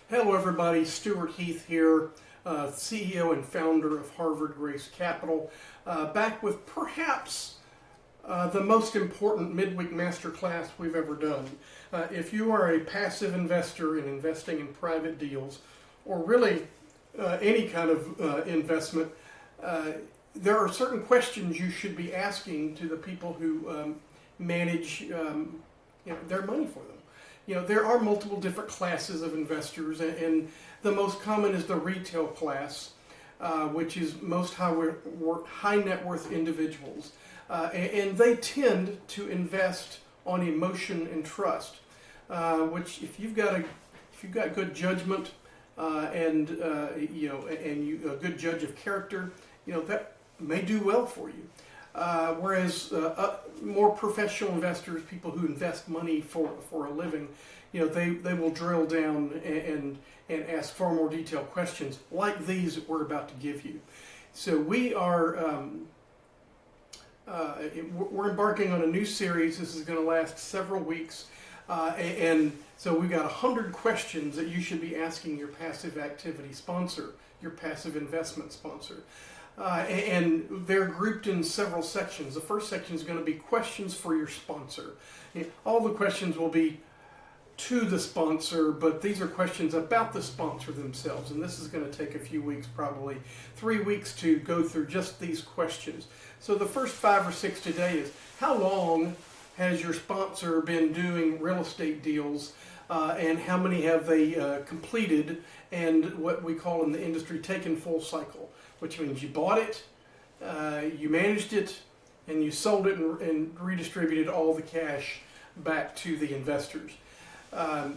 Hello everybody, Stuart Heath here, CEO and founder of Harvard Grace Capital, back with perhaps the most important midweek masterclass we've ever done. If you are a passive investor in investing in private deals, or really any kind of investment, there are certain questions you should be asking to the people who manage their money for them. There are multiple different classes of investors, and the most common is the retail class, which is most high net worth individuals. And they tend to invest on emotion and trust, which if you've got good judgment and a good judge of character, that may do well for you. Whereas more professional investors, people who invest money for a living, they will drill down and ask far more detailed questions like these that we're about to give you. So we are we're embarking on a new series. This is going to last several weeks, and so we've got 100 questions that you should be asking your passive activity sponsor, your passive investment sponsor. And they're grouped in several sections. The first section is going to be questions for your sponsor. All the questions will be to the sponsor, but these are questions about the sponsor themselves. And this is going to take a few weeks, probably 3 weeks, to go through just these questions. So the first 5 or 6 today is, how long has your sponsor been doing real estate deals? And how many have they completed, and what we call in the industry taken full cycle, which means you bought it, you managed it, and you sold it and redistributed all the cash back to the investors. That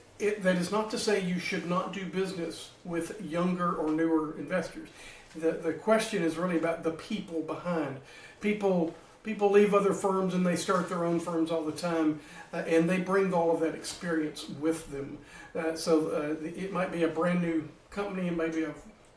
is not to say you should not do business with younger or newer investors. The question is really about the people behind. People leave other firms and they start their own firms all the time, and they bring all of that experience with them. So it might be a brand new company, and maybe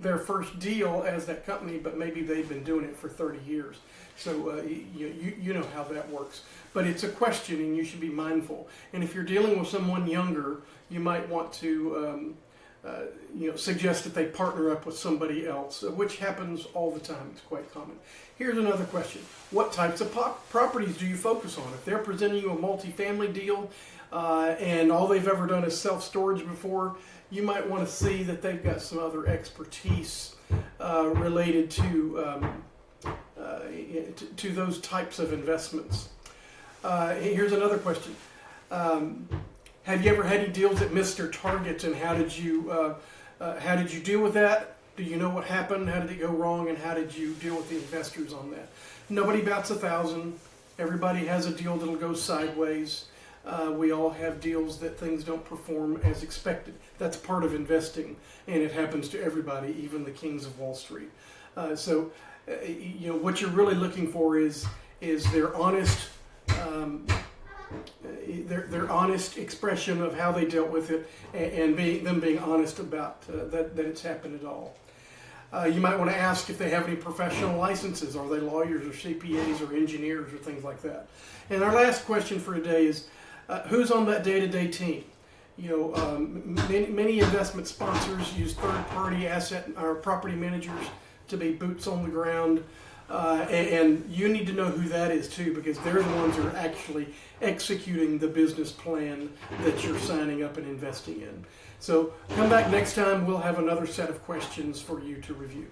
their first deal as that company, but maybe they've been doing it for 30 years. So you know how that works. But it's a question, and you should be mindful. And if you're dealing with someone younger, you might want to suggest that they partner up with somebody else, which happens all the time. It's quite common. Here's another question. What types of properties do you focus on? If they're presenting you a multifamily deal and all they've ever done is self-storage before, you might want to see that they've got some other expertise related to those types of investments. Here's another question. Have you ever had any deals that missed their targets, and how did you deal with that? Do you know what happened? How did it go wrong, and how did you deal with the investors on that? Nobody bats 1,000. Everybody has a deal that'll go sideways. We all have deals that things don't perform as expected. That's part of investing, and it happens to everybody, even the kings of Wall Street. So what you're really looking for is their honest their honest expression of how they dealt with it, and them being honest about that it's happened at all. You might want to ask if they have any professional licenses. Are they lawyers or CPAs or engineers or things like that? And our last question for today is, who's on that day-to-day team? Many investment sponsors use third-party asset or property managers to be boots on the ground. And you need to know who that is too, because they're the ones who are actually executing the business plan that you're signing up and investing in. So come back next time. We'll have another set of questions for you to review.